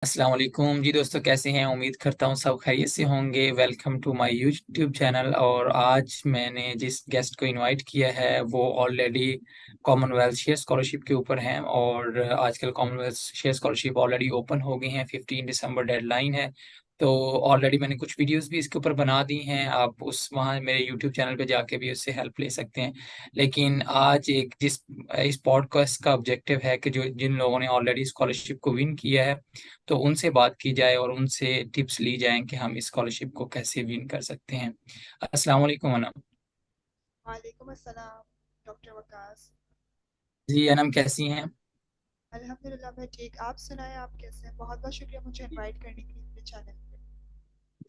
अस्सलाम वालेकुम जी दोस्तों, कैसे हैं? उम्मीद करता हूँ सब खैरियत से होंगे। Welcome to my YouTube channel. और आज मैंने जिस गेस्ट को इनवाइट किया है वो ऑलरेडी कॉमनवेल्थ शेयर स्कॉलरशिप के ऊपर हैं। और आजकल Commonwealth share scholarship already open हो गई हैं। 15 दिसंबर डेडलाइन है। तो ऑलरेडी मैंने कुछ वीडियोस भी इसके ऊपर बना दी हैं। आप उस वहाँ मेरे यूट्यूब चैनल पे जाके भी उससे हेल्प ले सकते हैं। लेकिन आज एक जिस इस पॉडकास्ट का ऑब्जेक्टिव है कि जो जिन लोगों ने ऑलरेडी स्कॉलरशिप को विन किया है, तो उनसे बात की जाए और उनसे टिप्स ली जाएँ कि हम स्कॉलरशिप को कैसे विन कर सकते हैं। अस्सलाम वालेकुम अनम। वालेकुम अस्सलाम डॉक्टर वकास। जी, अनम कैसी हैं? अल्हम्दुलिल्लाह मैं ठीक। आप सुनाएं, आप कैसे हैं? बहुत बहुत शुक्रिया मुझे इनवाइट करने के लिए अपने चैनल पे।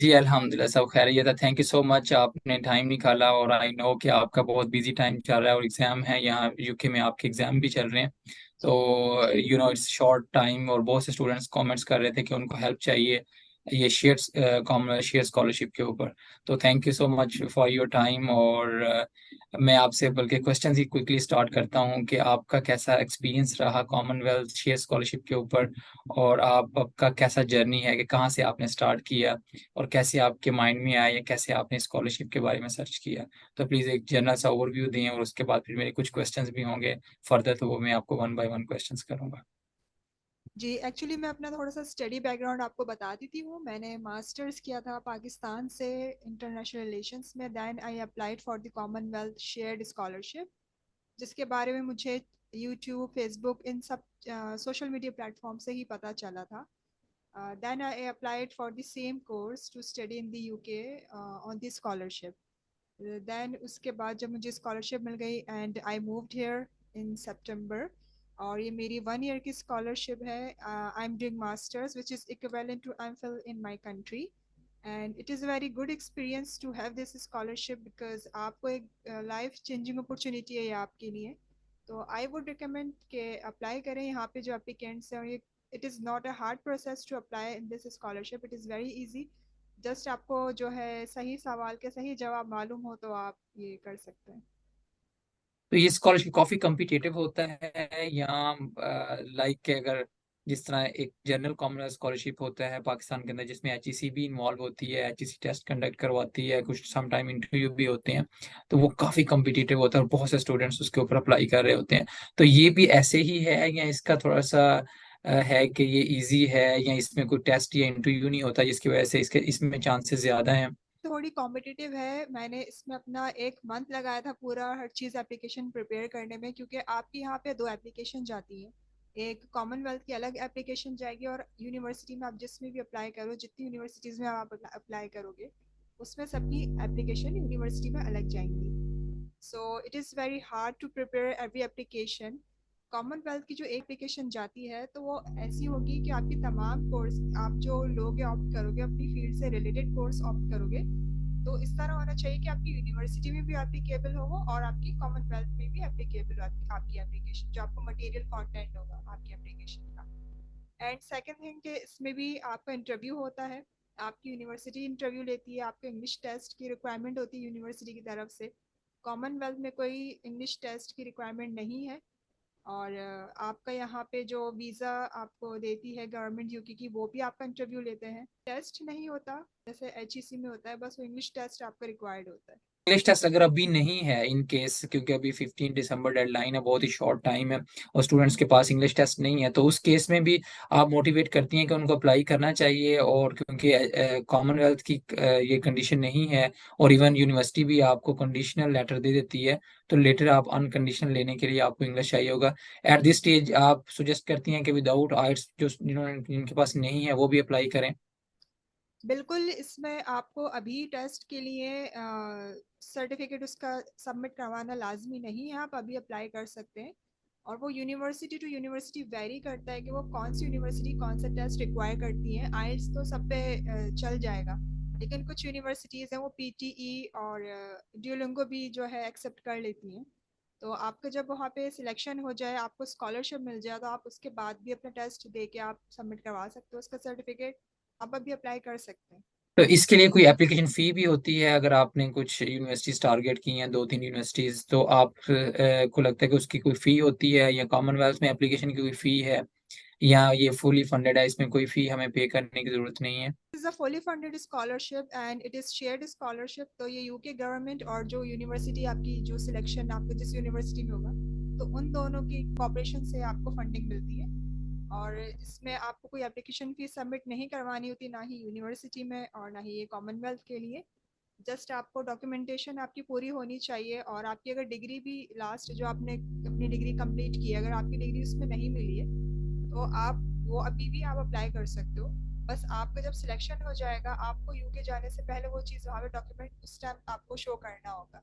जी, अल्हम्दुलिल्लाह सब खैरियत है। थैंक यू सो मच, आपने टाइम निकाला। और आई नो कि आपका बहुत बिज़ी टाइम चल रहा है और एग्ज़ाम है, यहाँ यूके में आपके एग्ज़ाम भी चल रहे हैं। जी तो इट्स शॉर्ट टाइम और बहुत से स्टूडेंट्स कमेंट्स कर रहे थे कि उनको हेल्प चाहिए ये शेयर स्कॉलरशिप के ऊपर। तो thank you so much for your time. और मैं आपसे बल्कि क्वेश्चन ही क्विकली स्टार्ट करता हूँ कि आपका कैसा एक्सपीरियंस रहा कॉमनवेल्थ शेयर स्कॉलरशिप के ऊपर, और आपका कैसा जर्नी है कि कहाँ से आपने स्टार्ट किया और कैसे आपके माइंड में आया या कैसे आपने स्कॉलरशिप के बारे में सर्च किया? तो प्लीज़ एक जनरल सा ओवरव्यू दें और उसके बाद फिर मेरे कुछ क्वेश्चंस भी होंगे फर्दर, तो वो मैं आपको वन बाय वन क्वेश्चंस करूँगा। जी, एक्चुअली मैं अपना थोड़ा सा स्टडी बैकग्राउंड आपको बता देती हूँ। मैंने मास्टर्स किया था पाकिस्तान से इंटरनेशनल रिलेशंस में। Then I applied for the Commonwealth shared scholarship, जिसके बारे में मुझे यूट्यूब, फेसबुक, इन सब सोशल मीडिया प्लेटफॉर्म से ही पता चला था। Then I applied for the same course to study in the UK on the scholarship. Then उसके बाद जब मुझे स्कॉलरशिप मिल गई and I moved here in September. और ये मेरी 1 ईयर की स्कॉलरशिप है। I am doing masters which is equivalent to MPhil in my country. And it is a very good experience to have this scholarship because आपको एक life changing opportunity है ये आपके लिए। तो आई वुड रिकमेंड के apply करें यहाँ पे जो एप्लीकेंट्स हैं। और ये it is not a hard process to apply in this scholarship, it is very easy. Just आपको जो है सही सवाल के सही जवाब मालूम हो तो आप ये कर सकते हैं। तो ये स्कॉलरशिप काफ़ी कॉम्पिटिटिव होता है या लाइक अगर जिस तरह एक जनरल कॉमन स्कॉलरशिप होता है पाकिस्तान के अंदर जिसमें एचईसी भी इन्वॉल्व होती है, एचईसी टेस्ट कंडक्ट करवाती है, कुछ सम टाइम इंटरव्यू भी होते हैं, तो वो काफ़ी कॉम्पिटिटिव होता है और बहुत से स्टूडेंट्स उसके ऊपर अप्लाई कर रहे होते हैं। तो ये भी ऐसे ही है या इसका थोड़ा-सा है कि ये ईज़ी है या इसमें कोई टेस्ट या इंटरव्यू नहीं होता जिसकी वजह से इसके इसमें चांसेस ज़्यादा हैं? थोड़ी कॉम्पिटिटिव है। मैंने इसमें अपना 1 मंथ लगाया था पूरा हर चीज़ एप्लीकेशन प्रिपेयर करने में, क्योंकि आपकी यहाँ पे 2 एप्लीकेशन जाती है। एक कॉमनवेल्थ की अलग एप्लीकेशन जाएगी और यूनिवर्सिटी में आप जिसमें भी अप्लाई करो, जितनी यूनिवर्सिटीज़ में आप अप्लाई करोगे उसमें सबकी एप्लीकेशन यूनिवर्सिटी में अलग जाएंगी। So it is very hard to prepare every application. Commonwealth की जो एप्लीकेशन जाती है तो वो ऐसी होगी कि आपकी तमाम कोर्स आप जो लोगे ऑप्ट करोगे, अपनी फील्ड से रिलेटेड कोर्स ऑप्ट करोगे, तो इस तरह होना चाहिए कि आपकी यूनिवर्सिटी में भी एप्लीकेबल हो वो और आपकी कॉमनवेल्थ में भी एप्लीकेबल हो आपकी एप्लीकेशन, जो आपको मटेरियल कंटेंट होगा आपकी एप्लीकेशन का। एंड सेकंड थिंग कि इसमें भी आपका इंटरव्यू होता है। आपकी यूनिवर्सिटी इंटरव्यू लेती है, आपके इंग्लिश टेस्ट की रिक्वायरमेंट होती है यूनिवर्सिटी की तरफ से। कॉमनवेल्थ में कोई इंग्लिश टेस्ट की रिक्वायरमेंट नहीं है। और आपका यहाँ पे जो वीज़ा आपको देती है गवर्नमेंट यूके की, वो भी आपका इंटरव्यू लेते हैं। टेस्ट नहीं होता जैसे एचईसी में होता है, बस वो इंग्लिश टेस्ट आपका रिक्वायर्ड होता है। इंग्लिश टेस्ट अगर अभी नहीं है इन केस, क्योंकि अभी 15 दिसंबर डेडलाइन है, बहुत ही शॉर्ट टाइम है और स्टूडेंट्स के पास इंग्लिश टेस्ट नहीं है, तो उस केस में भी आप मोटिवेट करती हैं कि उनको अप्लाई करना चाहिए? और क्योंकि कॉमनवेल्थ की ये कंडीशन नहीं है और इवन यूनिवर्सिटी भी आपको कंडीशनल लेटर दे देती है, तो लेटर आप अनकंडीशनल लेने के लिए आपको इंग्लिश चाहिए होगा। एट दिस स्टेज आप सुजेस्ट करती हैं कि विदाउट आइट्स जो जिन्होंने जिनके पास नहीं है वो भी अप्लाई करें? बिल्कुल, इसमें आपको अभी टेस्ट के लिए सर्टिफिकेट उसका सबमिट करवाना लाजमी नहीं है, आप अभी अप्लाई कर सकते हैं। और वो यूनिवर्सिटी टू यूनिवर्सिटी वेरी करता है कि वो कौन सी यूनिवर्सिटी कौन सा टेस्ट रिक्वायर करती है। आइल्स तो सब पे चल जाएगा, लेकिन कुछ यूनिवर्सिटीज़ हैं वो पीटीई और ड्यूलिंगो भी जो है एक्सेप्ट कर लेती हैं। तो आपका जब वहाँ पे सिलेक्शन हो जाए, आपको स्कॉलरशिप मिल जाए, तो आप उसके बाद भी अपना टेस्ट दे के आप सबमिट करवा सकते हो उसका सर्टिफिकेट। आप अभी अप्लाई कर सकते हैं। तो इसके लिए कोई एप्लीकेशन फ़ी भी होती है? अगर आपने कुछ यूनिवर्सिटीज़ टारगेट की हैं, 2-3 यूनिवर्सिटीज़, तो आप को लगता है कि उसकी कोई फ़ी होती है या कॉमनवेल्थ में एप्लीकेशन की कोई फ़ी है? या ये फुली फंडेड है, इसमें कोई फी हमें पे करने की जरूरत नहीं है? Is a fully funded scholarship and it is shared scholarship. तो ये यूके गवर्नमेंट और जो यूनिवर्सिटी आपकी जो सिलेक्शन आपके जिस यूनिवर्सिटी में होगा, तो उन दोनों की कॉपरेशन से आपको फंडिंग मिलती है। और इसमें आपको कोई एप्लीकेशन फीस सबमिट नहीं करवानी होती, ना ही यूनिवर्सिटी में और ना ही ये कॉमनवेल्थ के लिए। जस्ट आपको डॉक्यूमेंटेशन आपकी पूरी होनी चाहिए, और आपकी अगर डिग्री भी लास्ट जो आपने अपनी डिग्री कंप्लीट की है, अगर आपकी डिग्री उसमें नहीं मिली है, तो आप वो अभी भी आप अप्लाई कर सकते हो। बस आपका जब सिलेक्शन हो जाएगा, आपको यूके जाने से पहले वो चीज़ वहाँ पे डॉक्यूमेंट उस टाइम आपको शो करना होगा,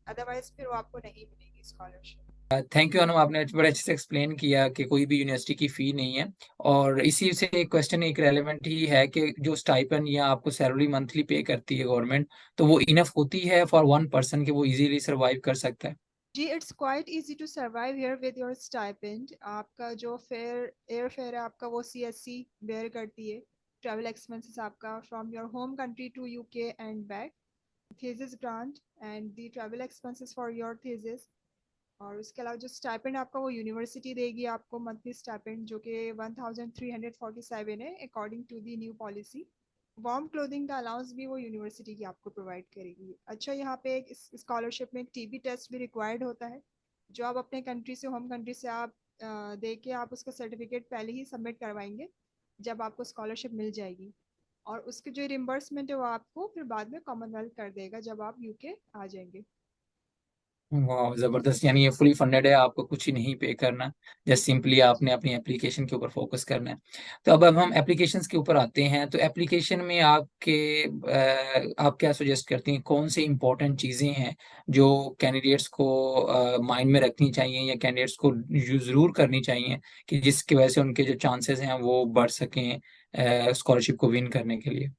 अदरवाइज फिर वो आपको नहीं मिलेगी स्कॉलरशिप। थैंक यू अनु, आपने बड़े अच्छे से एक्सप्लेन किया कि कोई भी यूनिवर्सिटी की फी नहीं है। और इसी से एक क्वेश्चन एक रेलेवेंट ही है कि जो स्टाइपेंड या आपको सैलरी मंथली पे करती है गवर्नमेंट, तो वो इनफ होती है फॉर वन पर्सन कि वो इजीली सरवाइव कर सकता है? जी, it's quite easy to survive here with your stipend. आपका जो फेयर एयर फेयर है आपका, वो सीएससी बेयर करती है। ट्रैवल एक्सपेंसेस आपका from your home country to UK and back, thesis grant and the travel expenses for your thesis. और उसके अलावा जो स्टाइपेंड आपका, वो यूनिवर्सिटी देगी आपको मंथली स्टाइपेंड, जो कि 1347 है according to the new policy. Warm clothing का अलाउंस भी वो यूनिवर्सिटी की आपको प्रोवाइड करेगी। अच्छा, यहाँ पे एक स्कॉलरशिप में एक टीबी टेस्ट भी रिक्वायर्ड होता है, जो आप अपने कंट्री से, होम कंट्री से आप दे के आप उसका सर्टिफिकेट पहले ही सबमिट करवाएंगे जब आपको स्कॉलरशिप मिल जाएगी। और उसके जो रिम्बर्समेंट है वो आपको फिर बाद में कॉमनवेल्थ कर देगा जब आप यूके आ जाएंगे। वाह जबरदस्त, यानी ये फुली फंडेड है, आपको कुछ ही नहीं पे करना, जस्ट सिंपली आपने अपनी एप्लीकेशन के ऊपर फोकस करना है। तो अब हम एप्लीकेशंस के ऊपर आते हैं। तो एप्लीकेशन में आप क्या सजेस्ट करती हैं, कौन सी इंपॉर्टेंट चीज़ें हैं जो कैंडिडेट्स को माइंड में रखनी चाहिए या कैंडिडेट्स को ज़रूर करनी चाहिए, कि जिसकी वजह से उनके जो चांसेस हैं वो बढ़ सकें स्कॉलरशिप को विन करने के लिए?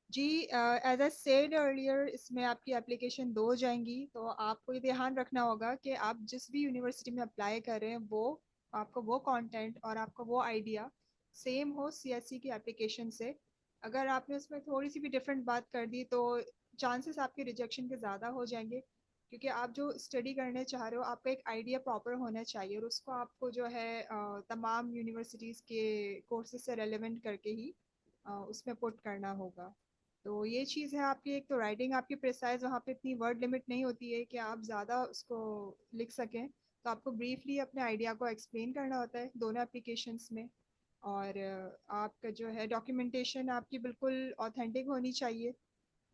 जी, एज आई सेड अर्लियर, इसमें आपकी एप्लीकेशन दो हो जाएंगी। तो आपको ये ध्यान रखना होगा कि आप जिस भी यूनिवर्सिटी में अप्लाई कर रहे हैं, वो आपको वो कंटेंट और आपका वो आइडिया सेम हो सीएससी की एप्लीकेशन से। अगर आपने उसमें थोड़ी सी भी डिफरेंट बात कर दी, तो चांसेस आपके रिजेक्शन के ज़्यादा हो जाएंगे। क्योंकि आप जो स्टडी करने चाह रहे हो, आपका एक आइडिया प्रॉपर होना चाहिए, और उसको आपको जो है तमाम यूनिवर्सिटीज़ के कोर्सेज से रेलेवेंट करके ही उसमें पुट करना होगा। तो ये चीज़ है आपकी। एक तो राइटिंग आपकी प्रिसाइज, वहाँ पे इतनी वर्ड लिमिट नहीं होती है कि आप ज़्यादा उसको लिख सकें। तो आपको ब्रीफली अपने आइडिया को एक्सप्लेन करना होता है दोनों एप्लीकेशंस में। और आपका जो है डॉक्यूमेंटेशन आपकी बिल्कुल ऑथेंटिक होनी चाहिए।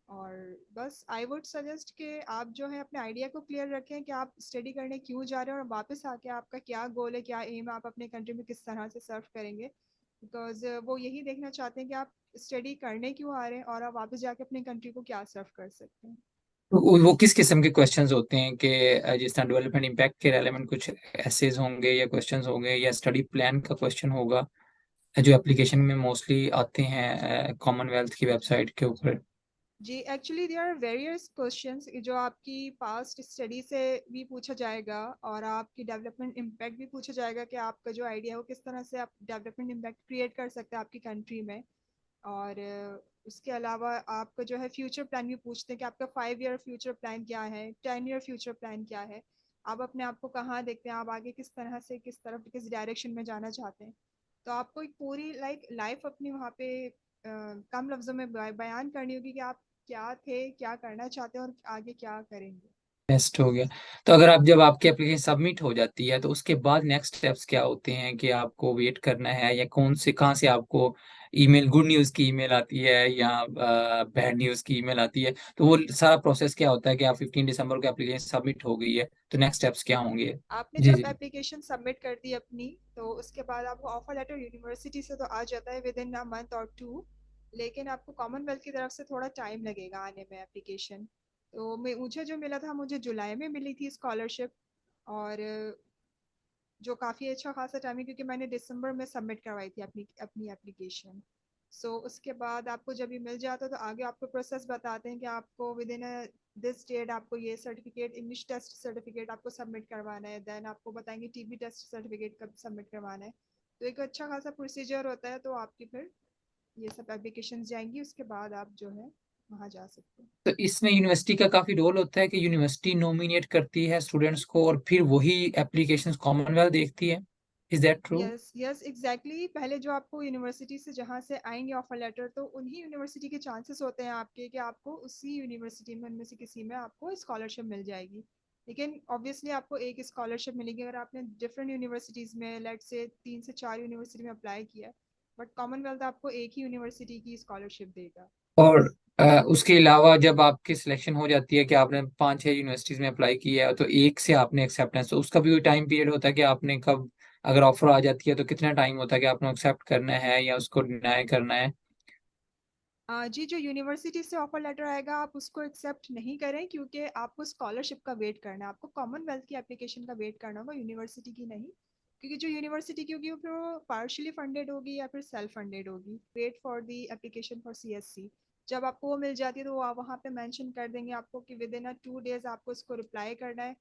और बस आई वुड सजेस्ट कि आप जो है अपने आइडिया को क्लियर रखें कि आप स्टडी करने क्यों जा रहे हैं, और वापस आके आपका क्या गोल है, क्या एम है, आप अपने कंट्री में किस तरह से सर्व करेंगे। बिकॉज वो यही देखना चाहते हैं कि आप स्टडी करने क्यों आ रहे हैं, और आप वापस जाके अपने कंट्री को क्या सर्व कर सकते हैं। तो वो किस किस्म के क्वेश्चंस होते हैं कि जिस तरह डेवलपमेंट इम्पैक्ट के रेलेवेंट कुछ एसेज होंगे या क्वेश्चंस होंगे या स्टडी प्लान का क्वेश्चन होगा, जो एप्लीकेशन में मोस्टली आते हैं कॉमनवेल्थ की वेबसाइट के ऊपर? जी, actually there are various questions जो आपकी पास्ट स्टडी से भी पूछा जाएगा, और आपकी डेवलपमेंट इम्पैक्ट भी पूछा जाएगा कि आपका जो आइडिया हो किस तरह से आप डेवलपमेंट इम्पैक्ट क्रिएट कर सकते हैं आपकी कंट्री में। और उसके अलावा आपका जो है फ्यूचर प्लान भी पूछते हैं कि आपका 5 ईयर फ्यूचर प्लान क्या है, 10 ईयर फ्यूचर प्लान क्या है। आप अपने आप को कहाँ देखते हैं, आप आगे किस तरह से, किस तरफ, किस डायरेक्शन में जाना चाहते हैं। तो आपको एक पूरी लाइफ अपनी वहाँ पे कम लफ्जों में बयान करनी होगी कि आप क्या थे, क्या करना चाहते हैं और आगे क्या करेंगे। बेस्ट हो गया। तो अगर आप जब आपकी एप्लीकेशन सबमिट हो जाती है, तो उसके बाद नेक्स्ट स्टेप्स क्या होते हैं, कि आपको वेट करना है या कौन से कहाँ से आपको ईमेल, गुड न्यूज़ की ईमेल आती है या बैड न्यूज़ की ईमेल आती है? तो वो सारा प्रोसेस क्या होता है कि आप 15 दिसंबर को एप्लीकेशन सबमिट हो गई है, तो नेक्स्ट स्टेप्स क्या होंगे? आपने जी जब जी। एप्लीकेशन सबमिट कर दी अपनी, तो उसके बाद आपको ऑफर लेटर यूनिवर्सिटी से तो आ जाता है विद इन अ मंथ और टू। लेकिन आपको कॉमनवेल्थ की तरफ से थोड़ा टाइम लगेगा आने में एप्लीकेशन। तो मुझे जो मिला था, मुझे जुलाई में मिली थी स्कॉलरशिप। और जो काफ़ी अच्छा खासा टाइम है, क्योंकि मैंने दिसंबर में सबमिट करवाई थी अपनी अपनी एप्लीकेशन। सो उसके बाद आपको जब ये मिल जाता है, तो आगे आपको प्रोसेस बताते हैं कि आपको विद इन दिस डेट आपको ये सर्टिफिकेट, इंग्लिश टेस्ट सर्टिफिकेट आपको सबमिट करवाना है। देन आपको बताएंगे टीबी टेस्ट सर्टिफिकेट कब सबमिट करवाना है। तो एक अच्छा खासा प्रोसीजर होता है। तो आपकी फिर ये सब एप्लीकेशन जाएंगी, उसके बाद आप जो है वहाँ जा सकते हैं। तो इसमें यूनिवर्सिटी का काफी रोल होता है कि यूनिवर्सिटी नॉमिनेट करती है स्टूडेंट्स को और फिर वही एप्लीकेशंस कॉमनवेल्थ देखती है, is that true? Yes yes exactly. पहले जो आपको यूनिवर्सिटी से जहाँ से आएंगे ऑफर लेटर, तो उन्हीं यूनिवर्सिटी के चांसेस होते हैं आपके कि आपको उसी यूनिवर्सिटी में उनमें से किसी में आपको स्कॉलरशिप मिल जाएगी। लेकिन ऑब्वियसली आपको एक स्कॉलरशिप मिलेगी अगर आपने डिफरेंट यूनिवर्सिटीज़ में, लेट से 3 से 4 यूनिवर्सिटी में अप्लाई किया है। बट कॉमनवेल्थ आपको एक ही यूनिवर्सिटी की स्कॉलरशिप देगा। और उसके अलावा जब आपकी सिलेक्शन हो जाती है कि आपने 5-6 यूनिवर्सिटीज में अप्लाई किया है तो एक से आपने एक्सेप्टेंस, तो उसका भी कोई टाइम पीरियड होता है कि आपने कब, अगर ऑफर आ जाती है तो कितना टाइम होता है कि आपने एक्सेप्ट करना है या उसको डिनाई करना है? जी, जो यूनिवर्सिटी से ऑफर लेटर आएगा आप उसको एक्सेप्ट नहीं करें, क्योंकि आपको स्कॉलरशिप का वेट करना है। आपको कॉमनवेल्थ की एप्लीकेशन का वेट करना होगा, यूनिवर्सिटी की नहीं। क्योंकि जो यूनिवर्सिटी की होगी वो फिर पार्शियली फंडेड होगी या फिर सेल्फ फंडेड होगी। Wait for the application for CSC. जब आपको वो मिल जाती है तो वो आप वहाँ पे मेंशन कर देंगे आपको कि विद इन 2 डेज आपको उसको रिप्लाई करना है।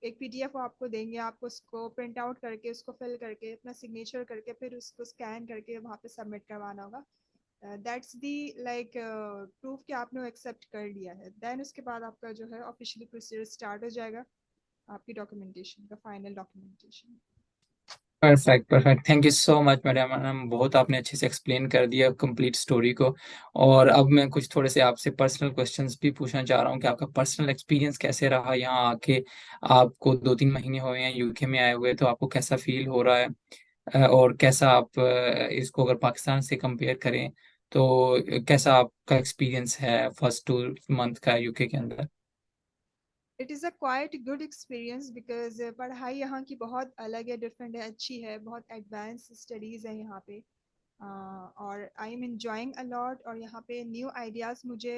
एक पीडीएफ आपको देंगे, आपको उसको प्रिंट आउट करके, उसको फिल करके, अपना सिग्नेचर करके, फिर उसको स्कैन करके वहाँ पे सबमिट करवाना होगा। दैट्स दी लाइक प्रूफ कि आपने वो एक्सेप्ट कर लिया है। देन उसके बाद आपका जो है ऑफिशियली प्रोसीजर स्टार्ट हो जाएगा, आपकी डॉक्यूमेंटेशन का, final documentation. Perfect perfect, thank you so much madam, बहुत आपने अच्छे से एक्सप्लेन कर दिया कंप्लीट स्टोरी को। और अब मैं कुछ थोड़े से आपसे पर्सनल क्वेश्चंस भी पूछना चाह रहा हूँ कि आपका पर्सनल एक्सपीरियंस कैसे रहा यहाँ आके। आपको 2-3 महीने हुए हैं यूके में आए हुए, तो आपको कैसा फील हो रहा है? और कैसा आप इसको अगर पाकिस्तान से कंपेयर करें तो कैसा आपका एक्सपीरियंस है फर्स्ट 2 मंथ का यूके के अंदर? It is a quite good experience because पढ़ाई यहाँ की बहुत अलग है, डिफरेंट है, अच्छी है, बहुत एडवांस स्टडीज़ है यहाँ पे। और I am enjoying a lot. और यहाँ पे न्यू आइडियाज़ मुझे,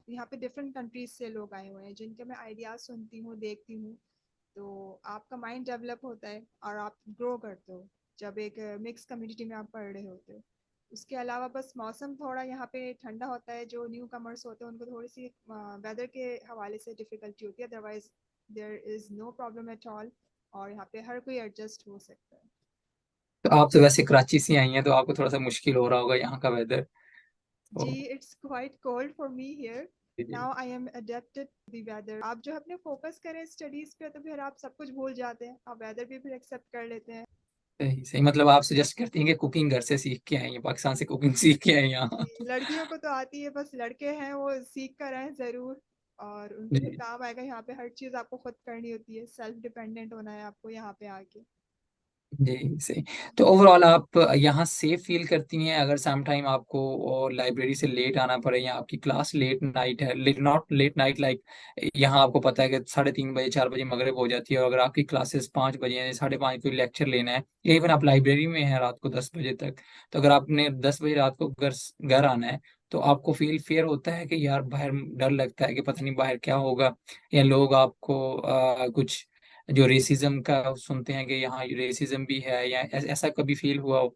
यहाँ पे डिफरेंट कंट्रीज से लोग आए हुए हैं जिनके मैं आइडियाज़ सुनती हूँ, देखती हूँ। तो आपका माइंड डेवलप होता है और आप ग्रो करते हो जब एक मिक्स कम्युनिटी में आप पढ़ रहे होते हो। उसके अलावा बस मौसम थोड़ा यहाँ पे ठंडा होता है, जो न्यू कमर्स होते हैं उनको थोड़ी सी वेदर के हवाले से डिफ़िकल्टी होती है, otherwise there is no problem at all. और यहाँ पे हर कोई एडजस्ट हो सकता है। तो आप तो वैसे कराची से आई हैं तो आपको थोड़ा सा मुश्किल हो रहा होगा यहाँ का वेदर जी, तो। It's quite cold for me here. जी, जी। Now I am adapted the weather. आप जो अपने फोकस करें स्टडीज पे तो फिर आप सब कुछ भूल जाते हैं, आप वेदर भी फिर एक्सेप्ट कर लेते हैं। सही सही, मतलब आप सजेस्ट करती हैं कि कुकिंग घर से सीख के आई हैं, पाकिस्तान से कुकिंग सीख के आई हैं यहाँ? जी, लड़कियों को तो आती है, बस लड़के हैं वो सीख कर आए जरूर। और उनके फिर जी काम आएगा। यहाँ पे हर चीज आपको खुद करनी होती है, सेल्फ डिपेंडेंट होना है आपको यहाँ पे आके। जी सही। तो ओवरऑल आप यहाँ सेफ फील करती हैं अगर सम टाइम आपको लाइब्रेरी से लेट आना पड़े या आपकी क्लास लेट नाइट है, let not let night like, यहाँ आपको पता है कि 3:30 बजे 4 बजे मगरिब हो जाती है और अगर आपकी क्लासेस 5 बजे 5:30 कोई लेक्चर लेना है या इवन आप लाइब्रेरी में हैं रात को 10 बजे तक, तो अगर आपने 10 बजे रात को घर घर आना है तो आपको फील फेयर होता है कि यार बाहर डर लगता है कि पता नहीं बाहर क्या होगा, या लोग आपको कुछ जो रेसिज्म का सुनते हैं कि यहाँ रेसिज्म भी है, या ऐसा कभी फील हुआ हो?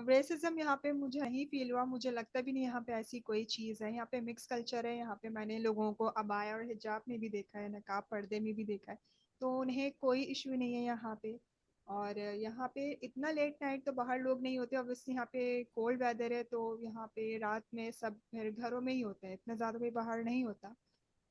रेसिज्म यहाँ पे मुझे नहीं फील हुआ, मुझे लगता भी नहीं यहाँ पे ऐसी कोई चीज़ है। यहाँ पे मिक्स कल्चर है। यहाँ पे मैंने लोगों को अबाया और हिजाब में भी देखा है, नकाब पर्दे में भी देखा है। तो उन्हें कोई इशू नहीं है यहाँ पे। और यहाँ पे इतना लेट नाइट तो बाहर लोग नहीं होते, ऑब्वियसली यहाँ पे कोल्ड वेदर है तो यहाँ पे रात में सब फिर घरों में ही होते हैं, इतना ज़्यादा कोई बाहर नहीं होता।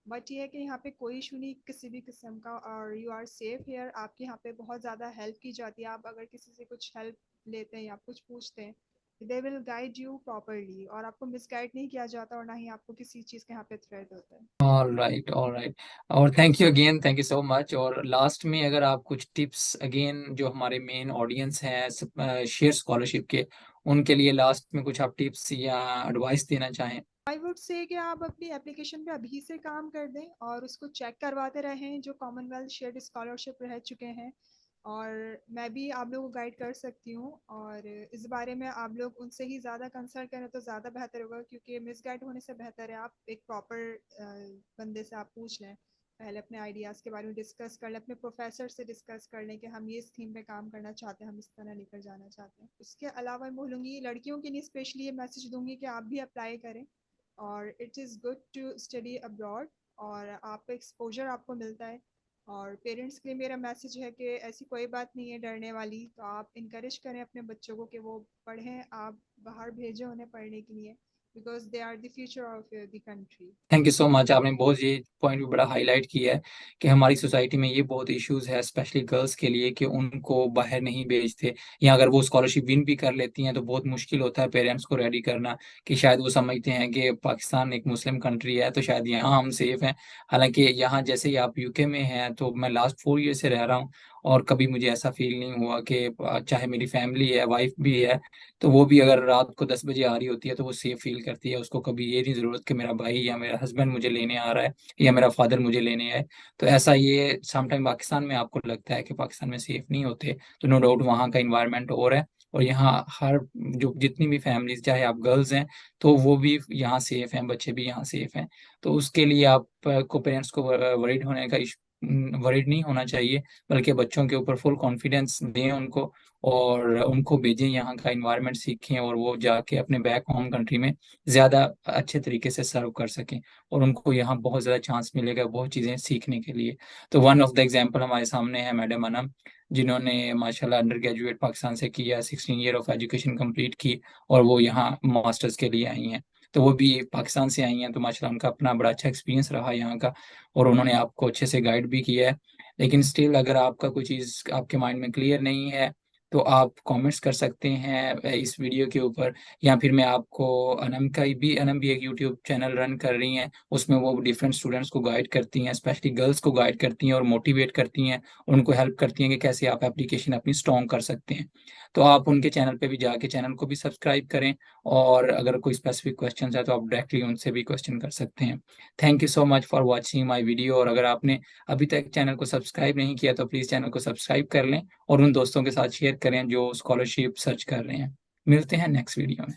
बट ये है कि यहाँ पे कोई इशू नहीं किसी भी किस्म का, और यू आर सेफ हेयर। आपके यहाँ पे बहुत ज़्यादा हेल्प की जाती है। आप अगर किसी से कुछ हेल्प लेते हैं या कुछ पूछते हैं, they will guide you properly, और आपको मिसगाइड नहीं किया जाता और ना ही आपको किसी चीज़ का यहाँ पे थ्रेट होता है। All right all right. और thank you again, thank you so much. और लास्ट में अगर आप कुछ टिप्स अगेन जो हमारे मेन ऑडियंस हैं शेयर स्कॉलरशिप के, उनके लिए लास्ट में कुछ आप टिप्स या एडवाइस देना चाहें? आई वुड से कि आप अपनी एप्लीकेशन पे अभी से काम कर दें और उसको चेक करवाते रहें जो कॉमनवेल्थ शेयर्ड स्कॉलरशिप रह चुके हैं। और मैं भी आप लोगों को गाइड कर सकती हूँ, और इस बारे में आप लोग उनसे ही ज़्यादा कंसल्ट करें तो ज़्यादा बेहतर होगा, क्योंकि मिस गाइड होने से बेहतर है आप एक प्रॉपर बंदे से आप पूछ लें। पहले अपने आइडियाज़ के बारे में डिस्कस कर लें, अपने प्रोफेसर से डिस्कस कर लें कि हम ये इस थीम पे काम करना चाहते हैं, हम इस तरह लेकर जाना चाहते हैं। उसके अलावा मैं बोलूँगी लड़कियों के लिए स्पेशली ये मैसेज दूंगी कि आप भी अप्लाई करें। और it is good to study abroad, और आपका एक्सपोजर आपको मिलता है। और पेरेंट्स के लिए मेरा मैसेज है कि ऐसी कोई बात नहीं है डरने वाली, तो आप इनक्रेज करें अपने बच्चों को कि वो पढ़ें, आप बाहर भेजें उन्हें पढ़ने के लिए। because they are the future of the country. Thank you so much. आपने बहुत ये पॉइंट भी बड़ा हाईलाइट किया है कि हमारी सोसाइटी में ये बहुत इश्यूज है स्पेशली गर्ल्स के लिए कि उनको बाहर नहीं भेजते, या अगर वो स्कॉलरशिप विन भी कर लेती हैं तो बहुत मुश्किल होता है पेरेंट्स को रेडी करना, कि शायद वो समझते हैं कि पाकिस्तान एक मुस्लिम कंट्री है तो शायद यहाँ हम सेफ हैं। हालांकि यहाँ जैसे ही आप यूके में हैं, तो मैं लास्ट 4 ईयर से रह रहा हूँ और कभी मुझे ऐसा फील नहीं हुआ कि चाहे मेरी फैमिली है, वाइफ भी है, तो वो भी अगर रात को 10 बजे आ रही होती है तो वो सेफ फील करती है। उसको कभी ये नहीं जरूरत कि मेरा भाई या मेरा हस्बैंड मुझे लेने आ रहा है या मेरा फादर मुझे लेने आए। तो ऐसा ये समटाइम पाकिस्तान में आपको लगता है कि पाकिस्तान में सेफ नहीं होते, तो नो डाउट वहाँ का इन्वायरमेंट और है। और यहाँ हर जो जितनी भी फैमिलीज, चाहे आप गर्ल्स हैं तो वो भी यहाँ सेफ हैं, बच्चे भी यहाँ सेफ हैं। तो उसके लिए आप को पेरेंट्स को वरीड होने का वरीड नहीं होना चाहिए, बल्कि बच्चों के ऊपर फुल कॉन्फिडेंस दें उनको, और उनको भेजें, यहाँ का इन्वायरमेंट सीखें और वो जाके अपने बैक होम कंट्री में ज़्यादा अच्छे तरीके से सर्व कर सकें, और उनको यहाँ बहुत ज़्यादा चांस मिलेगा बहुत चीज़ें सीखने के लिए। तो वन ऑफ द एग्जांपल हमारे सामने है मैडम अनम, जिन्होंने माशाल्लाह अंडर ग्रेजुएट पाकिस्तान से किया, 16 ईयर ऑफ एजुकेशन कंप्लीट की, और वो यहाँ मास्टर्स के लिए आई हैं। तो वो भी पाकिस्तान से आई हैं, तो माशाल्लाह उनका अपना बड़ा अच्छा एक्सपीरियंस रहा यहाँ का, और उन्होंने आपको अच्छे से गाइड भी किया है। लेकिन स्टिल अगर आपका कोई चीज़ आपके माइंड में क्लियर नहीं है, तो आप कमेंट्स कर सकते हैं इस वीडियो के ऊपर, या फिर मैं आपको अनम भी एक यूट्यूब चैनल रन कर रही हैं, उसमें वो डिफरेंट स्टूडेंट्स को गाइड करती हैं, स्पेशली गर्ल्स को गाइड करती हैं और मोटिवेट करती हैं, उनको हेल्प करती हैं कि कैसे आप एप्लीकेशन अपनी स्ट्रॉन्ग कर सकते हैं। तो आप उनके चैनल पे भी जाके चैनल को भी सब्सक्राइब करें, और अगर कोई स्पेसिफिक क्वेश्चन है तो आप डायरेक्टली उनसे भी क्वेश्चन कर सकते हैं। Thank you so much for watching my video, और अगर आपने अभी तक चैनल को सब्सक्राइब नहीं किया तो प्लीज़ चैनल को सब्सक्राइब कर लें और उन दोस्तों के साथ शेयर करें जो स्कॉलरशिप सर्च कर रहे हैं। मिलते हैं नेक्स्ट वीडियो में।